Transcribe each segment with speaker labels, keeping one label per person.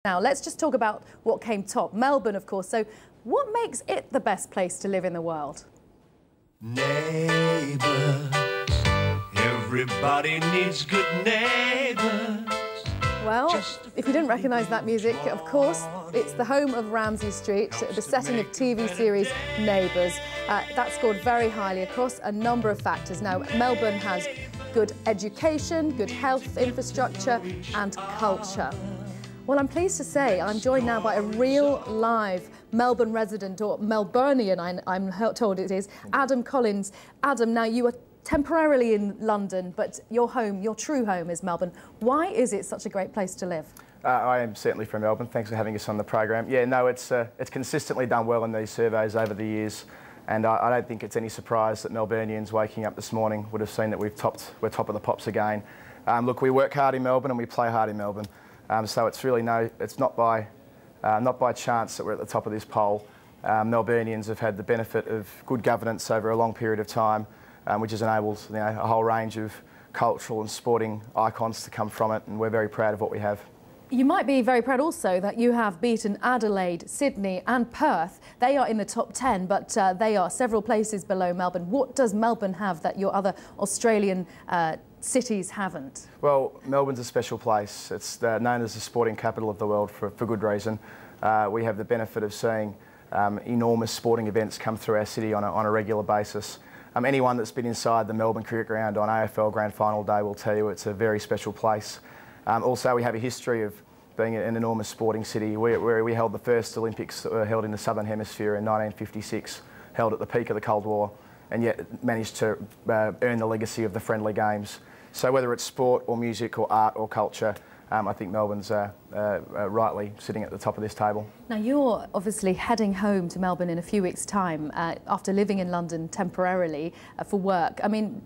Speaker 1: Now, let's just talk about what came top. Melbourne, of course. So what makes it the best place to live in the world?
Speaker 2: Neighbours, everybody needs good neighbours.
Speaker 1: Well, if you didn't recognise that music, of course, it's the home of Ramsay Street, the setting of TV series Neighbours. That scored very highly across a number of factors. Now, Melbourne has good education, good health infrastructure and culture. Well, I'm pleased to say I'm joined now by a real live Melbourne resident, or Melburnian, I'm told it is, Adam Collins. Adam, now you are temporarily in London, but your home, your true home is Melbourne. Why is it such a great place to live?
Speaker 3: I am certainly from Melbourne. Thanks for having us on the program. Yeah, no, it's consistently done well in these surveys over the years, and I don't think it's any surprise that Melburnians waking up this morning would have seen that we're top of the pops again. Look, we work hard in Melbourne and we play hard in Melbourne. So it's really it's not by chance that we're at the top of this poll. Melburnians have had the benefit of good governance over a long period of time, which has enabled a whole range of cultural and sporting icons to come from it, and we're very proud of what we have.
Speaker 1: You might be very proud also that you have beaten Adelaide, Sydney and Perth. They are in the top 10, but they are several places below Melbourne. What does Melbourne have that your other Australian cities haven't?
Speaker 3: Well, Melbourne's a special place. It's known as the sporting capital of the world for good reason. We have the benefit of seeing enormous sporting events come through our city on a regular basis. Anyone that's been inside the Melbourne Cricket Ground on AFL Grand Final Day will tell you it's a very special place. Also, we have a history of being an enormous sporting city. We held the first Olympics that were held in the Southern Hemisphere in 1956, held at the peak of the Cold War, and yet managed to earn the legacy of the friendly games. So whether it's sport or music or art or culture, I think Melbourne's rightly sitting at the top of this table.
Speaker 1: Now, you're obviously heading home to Melbourne in a few weeks' time after living in London temporarily for work. I mean,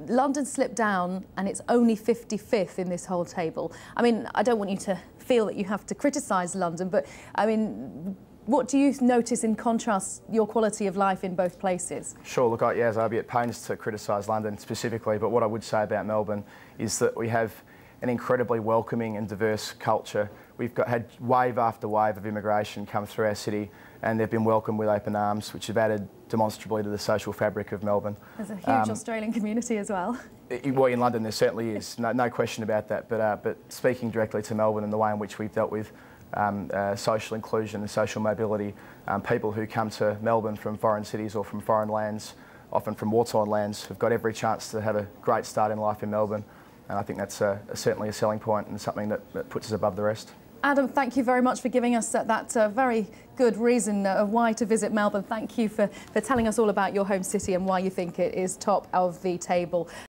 Speaker 1: London slipped down and it's only 55th in this whole table. I mean, I don't want you to feel that you have to criticise London, but I mean, what do you notice in contrast your quality of life in both places? Sure, look,
Speaker 3: I'd be at pains to criticise London specifically, but what I would say about Melbourne is that we have an incredibly welcoming and diverse culture. We've had wave after wave of immigration come through our city, and they've been welcomed with open arms, which have added demonstrably to the social fabric of Melbourne.
Speaker 1: There's a huge Australian community as well.
Speaker 3: Well, in London there certainly is, no question about that, but speaking directly to Melbourne and the way in which we've dealt with social inclusion and social mobility, people who come to Melbourne from foreign cities or from foreign lands, often from war-torn lands, have got every chance to have a great start in life in Melbourne, and I think that's certainly a selling point and something that puts us above the rest.
Speaker 1: Adam, thank you very much for giving us that very good reason of why to visit Melbourne. Thank you for telling us all about your home city and why you think it is top of the table.